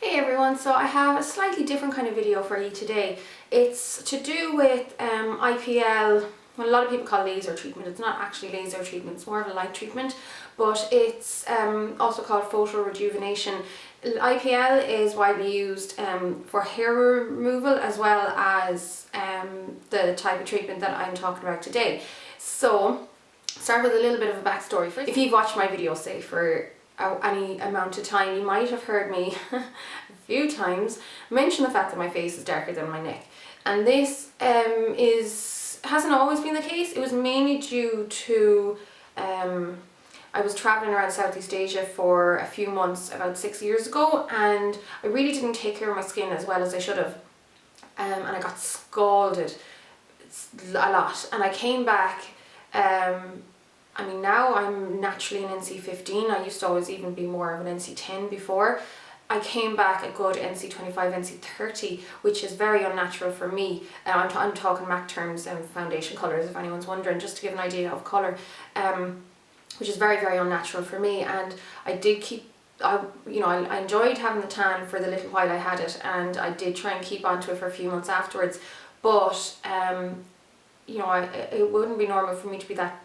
Hey everyone, so I have a slightly different kind of video for you today. It's to do with I.P.L, well, a lot of people call it laser treatment. It's not actually laser treatment, it's more of a light treatment, but it's also called photorejuvenation. I.P.L is widely used for hair removal as well as the type of treatment that I'm talking about today. So, start with a little bit of a backstory. If you've watched my videos, say, for any amount of time, you might have heard me a few times mention the fact that my face is darker than my neck, and this hasn't always been the case. It was mainly due to I was traveling around Southeast Asia for a few months about 6 years ago, and I really didn't take care of my skin as well as I should have, and I got scalded a lot, and I came back. I mean, now I'm naturally an NC15. I used to always even be more of an NC10 before. I came back a good NC25, NC30, which is very unnatural for me. I'm talking MAC terms and foundation colours, if anyone's wondering, just to give an idea of colour, which is very, very unnatural for me. And I did keep, I enjoyed having the tan for the little while I had it, and I did try and keep on to it for a few months afterwards. But, it wouldn't be normal for me to be that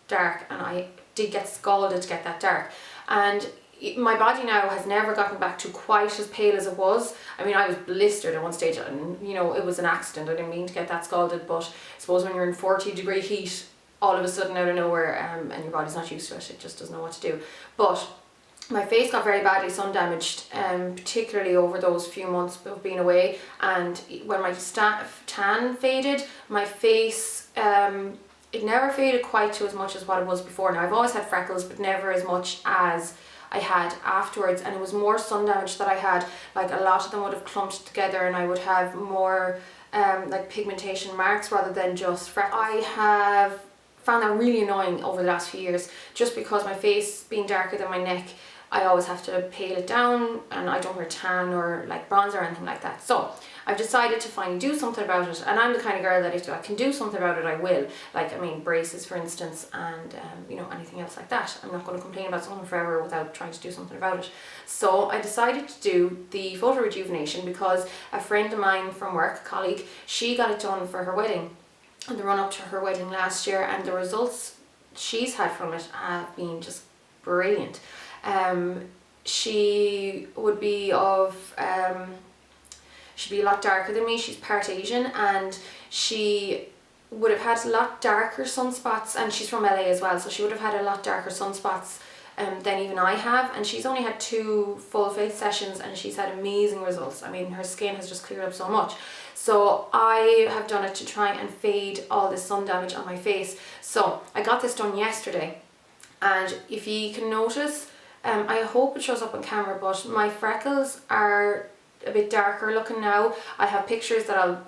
dark, and I did get scalded to get that dark, and my body now has never gotten back to quite as pale as it was. I mean, I was blistered at one stage, and it was an accident. I didn't mean to get that scalded, but I suppose when you're in 40-degree heat all of a sudden out of nowhere, and your body's not used to it, it just doesn't know what to do. But my face got very badly sun damaged, particularly over those few months of being away, and when my tan faded, my face it never faded quite to as much as what it was before. Now, I've always had freckles, but never as much as I had afterwards, and it was more sun damage that I had. Like, a lot of them would have clumped together, and I would have more like pigmentation marks rather than just freckles. I have found that really annoying over the last few years, just because my face being darker than my neck, I always have to pale it down, and I don't wear tan or like bronzer or anything like that. So I've decided to finally do something about it, and I'm the kind of girl that if I can do something about it, I will. Like, I mean, braces for instance, and anything else like that. I'm not going to complain about something forever without trying to do something about it. So I decided to do the photorejuvenation because a friend of mine from work, a colleague, she got it done for her wedding, and the run up to her wedding last year, and the results she's had from it have been just brilliant. She would be she'd be a lot darker than me. She's part Asian, and she would have had a lot darker sunspots, and she's from LA as well, so she would have had a lot darker sunspots than even I have, and she's only had 2 full face sessions, and she's had amazing results. I mean, her skin has just cleared up so much. So I have done it to try and fade all this sun damage on my face. So I got this done yesterday, and if you can notice, I hope it shows up on camera, but my freckles are a bit darker looking now. I have pictures that I'll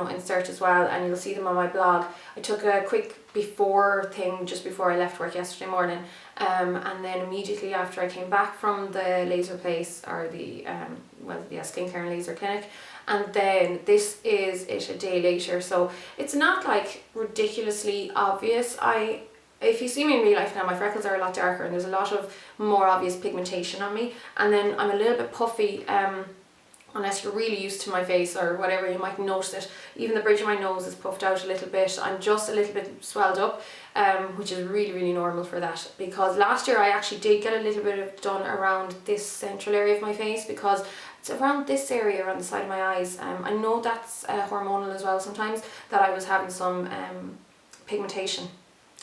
insert as well, and you'll see them on my blog. I took a quick before thing just before I left work yesterday morning, and then immediately after I came back from the laser place, or the skincare and laser clinic, and then this is it a day later. So it's not like ridiculously obvious. If you see me in real life now, my freckles are a lot darker, and there's a lot of more obvious pigmentation on me, and then I'm a little bit puffy. Unless you're really used to my face or whatever, you might notice it. Even the bridge of my nose is puffed out a little bit. I'm just a little bit swelled up, which is really, really normal for that. Because last year I actually did get a little bit of done around this central area of my face, because it's around this area, around the side of my eyes. I know that's hormonal as well sometimes, that I was having some pigmentation.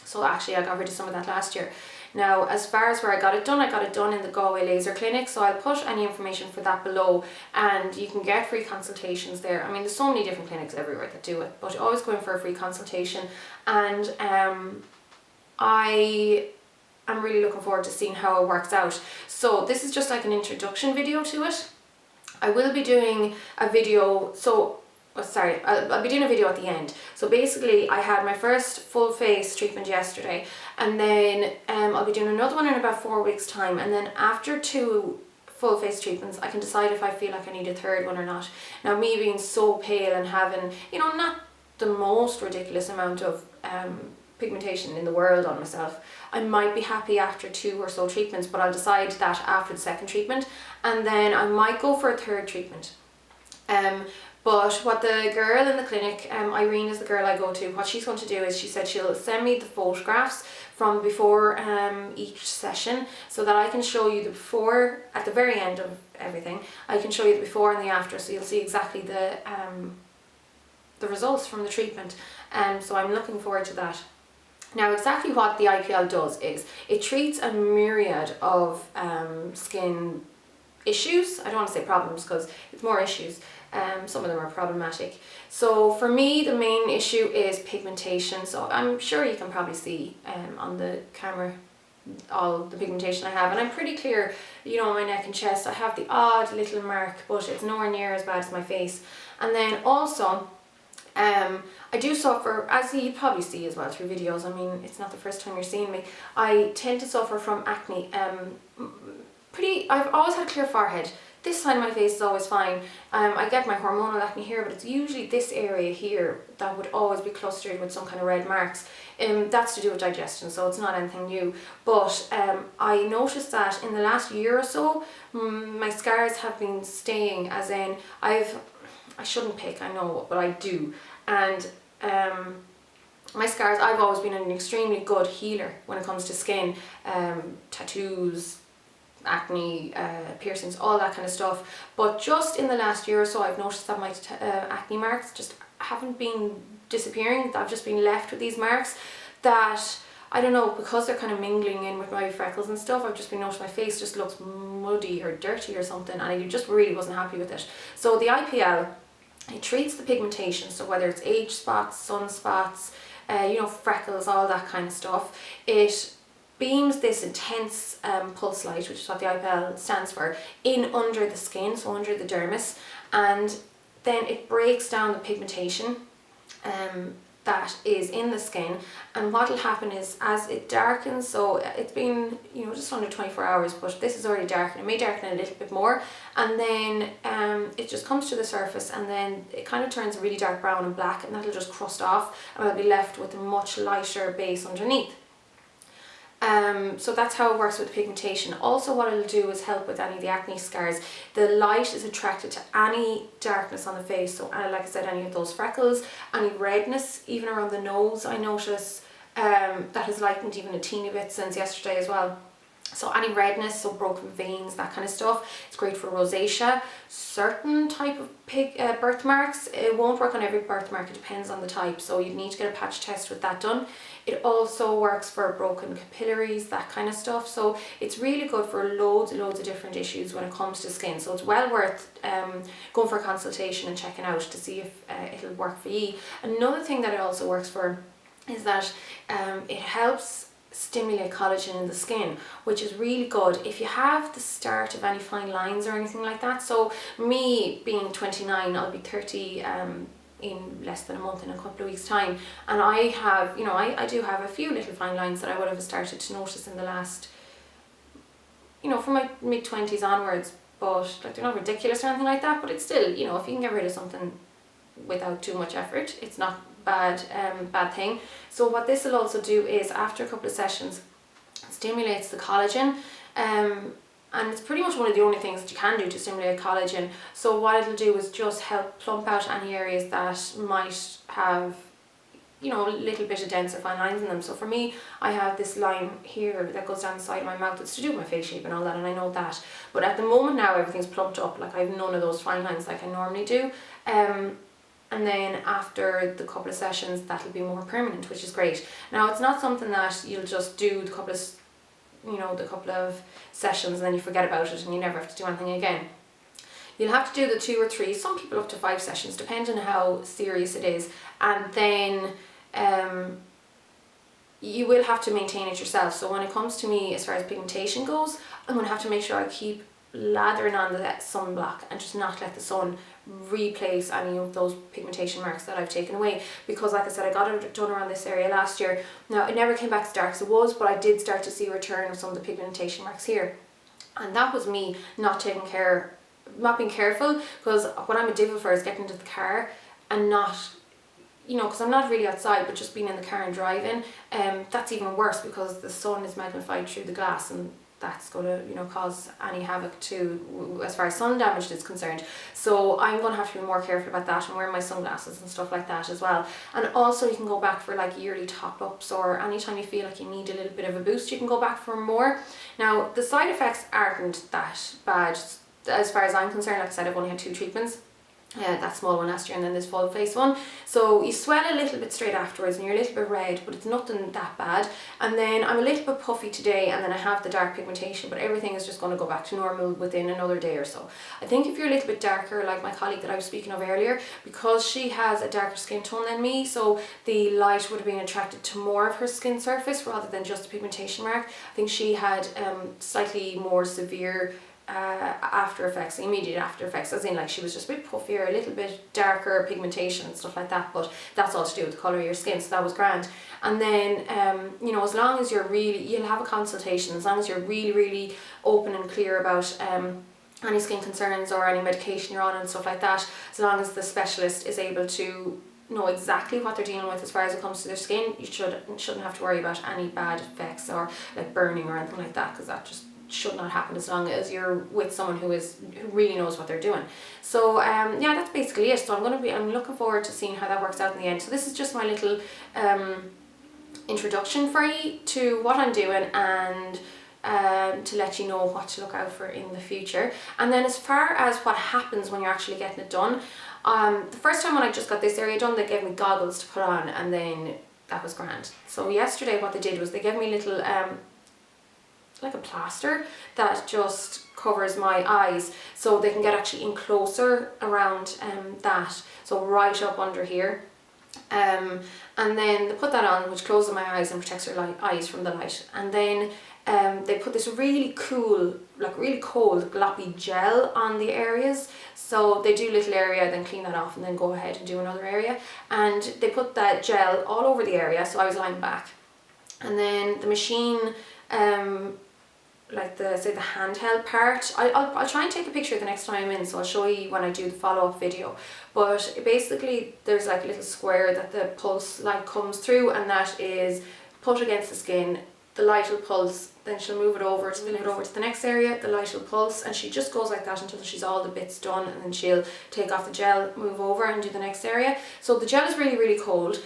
So actually I got rid of some of that last year. Now, as far as where I got it done in the Galway Laser Clinic, so I'll put any information for that below, and you can get free consultations there. I mean, there's so many different clinics everywhere that do it, but always go in for a free consultation, and I am really looking forward to seeing how it works out. So this is just like an introduction video to it. I will be doing a video, I'll be doing a video at the end. So basically, I had my first full face treatment yesterday, and then I'll be doing another one in about 4 weeks time, and then after 2 full face treatments I can decide if I feel like I need a third one or not. Now, me being so pale and having not the most ridiculous amount of pigmentation in the world on myself. I might be happy after 2 or so treatments, but I'll decide that after the second treatment, and then I might go for a third treatment. But what the girl in the clinic, Irene is the girl I go to, what she's going to do is she said she'll send me the photographs from before each session, so that I can show you the before at the very end of everything. I can show you the before and the after, so you'll see exactly the results from the treatment. So I'm looking forward to that. Now, exactly what the I.P.L does is it treats a myriad of skin issues. I don't want to say problems because it's more issues. Some of them are problematic. So for me, the main issue is pigmentation. So I'm sure you can probably see on the camera all the pigmentation I have, and I'm pretty clear, you know, on my neck and chest. I have the odd little mark, but it's nowhere near as bad as my face. And then also I do suffer, as you probably see as well through videos, I mean, it's not the first time you're seeing me, I tend to suffer from acne. I've always had a clear forehead. This side of my face is always fine. I get my hormonal acne here, but it's usually this area here that would always be clustered with some kind of red marks. That's to do with digestion, so it's not anything new. But I noticed that in the last year or so, my scars have been staying, as in I shouldn't pick, I know, but I do. And my scars, I've always been an extremely good healer when it comes to skin, tattoos, acne, piercings, all that kind of stuff. But just in the last year or so, I've noticed that my acne marks just haven't been disappearing. I've just been left with these marks that, I don't know, because they're kind of mingling in with my freckles and stuff, I've just been noticing my face just looks muddy or dirty or something, and I just really wasn't happy with it. So the I.P.L, it treats the pigmentation, so whether it's age spots, sunspots, you know, freckles, all that kind of stuff. It beams this intense pulse light, which is what the I.P.L stands for, in under the skin, so under the dermis, and then it breaks down the pigmentation that is in the skin. And what will happen is, as it darkens, so it's been, you know, just under 24 hours, but this is already darkened. It may darken a little bit more, and then it just comes to the surface, and then it kind of turns really dark brown and black, and that'll just crust off, and I'll be left with a much lighter base underneath. So that's how it works with pigmentation. Also, what it'll do is help with any of the acne scars. The light is attracted to any darkness on the face, so like I said, any of those freckles, any redness, even around the nose. I notice that has lightened even a teeny bit since yesterday as well. So any redness, so broken veins, that kind of stuff. It's great for rosacea, certain type of birthmarks. It won't work on every birthmark, it depends on the type, so you'd need to get a patch test with that done. It also works for broken capillaries, that kind of stuff. So it's really good for loads of different issues when it comes to skin. So it's well worth going for a consultation and checking out to see if it'll work for you. Another thing that it also works for is that it helps stimulate collagen in the skin, which is really good if you have the start of any fine lines or anything like that. So me being 29, I'll be 30 in less than a month, in a couple of weeks time, and I have, you know, I do have a few little fine lines that I would have started to notice in the last, you know, from my mid-20s onwards, but like they're not ridiculous or anything like that, but it's still, you know, if you can get rid of something without too much effort, it's not bad thing. So what this will also do is, after a couple of sessions, it stimulates the collagen, and it's pretty much one of the only things that you can do to stimulate collagen. So what it'll do is just help plump out any areas that might have, you know, a little bit of denser fine lines in them. So for me, I have this line here that goes down the side of my mouth. It's to do with my face shape and all that, and I know that. But at the moment now, everything's plumped up. Like, I have none of those fine lines like I normally do. And then after the couple of sessions, that'll be more permanent, which is great. Now, it's not something that you'll just do the couple of sessions and then you forget about it and you never have to do anything again. You'll have to do the 2 or 3, some people up to 5 sessions, depending on how serious it is. And then you will have to maintain it yourself. So when it comes to me, as far as pigmentation goes, I'm going to have to make sure I keep lathering on the sunblock and just not let the sun replace any of those pigmentation marks that I've taken away, because like I said, I got it done around this area last year. Now, it never came back as dark as it was, but I did start to see a return of some of the pigmentation marks here, and that was me not being careful, because what I'm a devil for is getting into the car and not, you know, because I'm not really outside, but just being in the car and driving, that's even worse because the sun is magnified through the glass, and that's going to, you know, cause any havoc to, as far as sun damage is concerned. So I'm going to have to be more careful about that and wear my sunglasses and stuff like that as well. And also you can go back for like yearly top-ups, or anytime you feel like you need a little bit of a boost, you can go back for more. Now the side effects aren't that bad as far as I'm concerned. Like I said, I've only had 2 treatments. That small one last year and then this full face one. So you swell a little bit straight afterwards and you're a little bit red, but it's nothing that bad. And then I'm a little bit puffy today, and then I have the dark pigmentation, but everything is just going to go back to normal within another day or so. I think if you're a little bit darker, like my colleague that I was speaking of earlier, because she has a darker skin tone than me, so the light would have been attracted to more of her skin surface rather than just a pigmentation mark. I think she had slightly more severe after effects, immediate after effects, as in like she was just a bit puffier, a little bit darker pigmentation and stuff like that, but that's all to do with the colour of your skin, so that was grand. And then you know, as long as you're really, you'll have a consultation, as long as you're really open and clear about any skin concerns or any medication you're on and stuff like that, as long as the specialist is able to know exactly what they're dealing with as far as it comes to their skin, you shouldn't have to worry about any bad effects or like burning or anything like that, because that just should not happen as long as you're with someone who really knows what they're doing. So yeah, that's basically it. So I'm looking forward to seeing how that works out in the end. So this is just my little introduction for you to what I'm doing, and to let you know what to look out for in the future. And then as far as what happens when you're actually getting it done, the first time when I just got this area done, they gave me goggles to put on, and then that was grand. So yesterday what they did was they gave me little like a plaster that just covers my eyes, so they can get actually in closer around that, so right up under here, and then they put that on, which closes my eyes and protects your eyes from the light. And then they put this really cool, like really cold gloppy gel on the areas, so they do a little area, then clean that off, and then go ahead and do another area, and they put that gel all over the area, so I was lying back. And then the machine, like the handheld part, I'll try and take a picture the next time I'm in, so I'll show you when I do the follow-up video. But basically there's like a little square that the pulse light comes through, and that is put against the skin. The light will pulse, then she'll move it over to the next area, the light will pulse, and she just goes like that until she's all the bits done, and then she'll take off the gel, move over and do the next area. So the gel is really cold.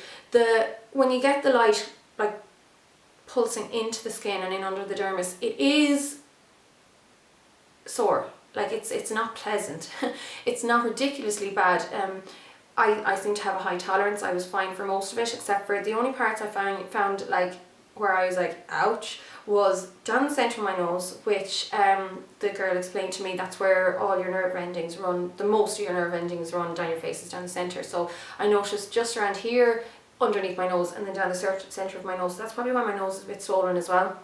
When you get the light like pulsing into the skin and in under the dermis, it is sore. Like it's not pleasant. It's not ridiculously bad. I seem to have a high tolerance. I was fine for most of it, except for the only parts I found like where I was like ouch was down the centre of my nose, which the girl explained to me that's where all your nerve endings run. The most of your nerve endings run down your face is down the centre. So I noticed just around here, underneath my nose, and then down the centre of my nose. That's probably why my nose is a bit swollen as well,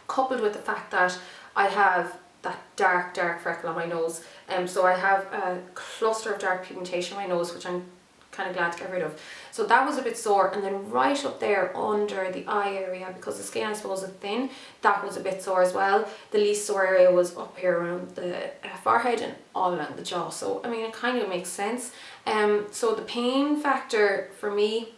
coupled with the fact that I have that dark freckle on my nose. So I have a cluster of dark pigmentation on my nose, which I'm kind of glad to get rid of. So that was a bit sore, and then right up there under the eye area, because the skin I suppose is thin, that was a bit sore as well. The least sore area was up here around the forehead and all around the jaw. So I mean, it kind of makes sense. So the pain factor for me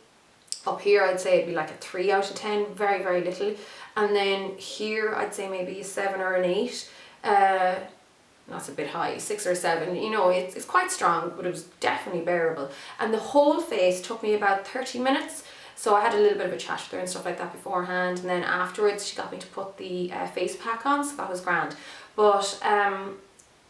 up here, I'd say it'd be like a 3 out of 10, very little. And then here I'd say maybe a 7 or an 8. That's a bit high, 6 or 7, you know, it's quite strong, but it was definitely bearable. And the whole face took me about 30 minutes. So I had a little bit of a chat with her and stuff like that beforehand, and then afterwards she got me to put the face pack on, so that was grand. But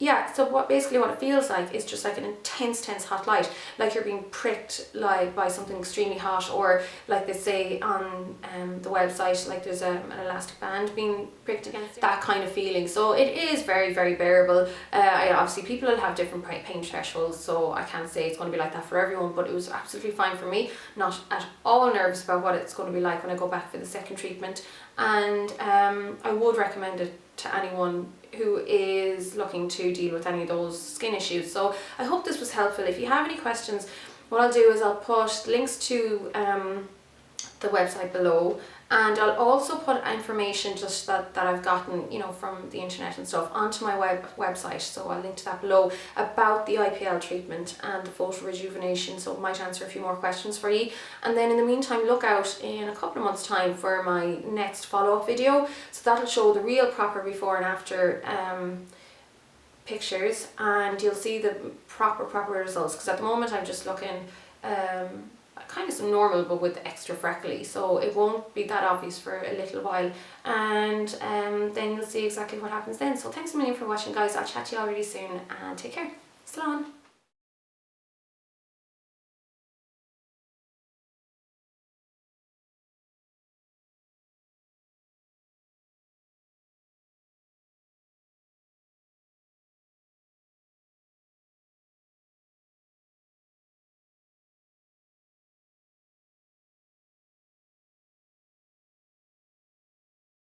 yeah, so what it feels like is just like an intense hot light, like you're being pricked like by something extremely hot, or like they say on the website, like there's an elastic band being pricked against that kind of feeling. So it is very bearable. Obviously people will have different pain thresholds, so I can't say it's going to be like that for everyone, but it was absolutely fine for me. Not at all nervous about what it's going to be like when I go back for the second treatment, and I would recommend it to anyone who is looking to deal with any of those skin issues. So I hope this was helpful. If you have any questions, what I'll do is I'll put links to the website below, and I'll also put information just that I've gotten, you know, from the internet and stuff onto my website, so I'll link to that below, about the I.P.L treatment and the Photorejuvenation, so it might answer a few more questions for you. And then in the meantime, look out in a couple of months time for my next follow-up video, so that'll show the real proper before and after pictures, and you'll see the proper results, because at the moment I'm just looking kind of normal but with extra freckly, so it won't be that obvious for a little while, and then you'll see exactly what happens then. So thanks a million for watching, guys. I'll chat to you all really soon, and take care. Slán.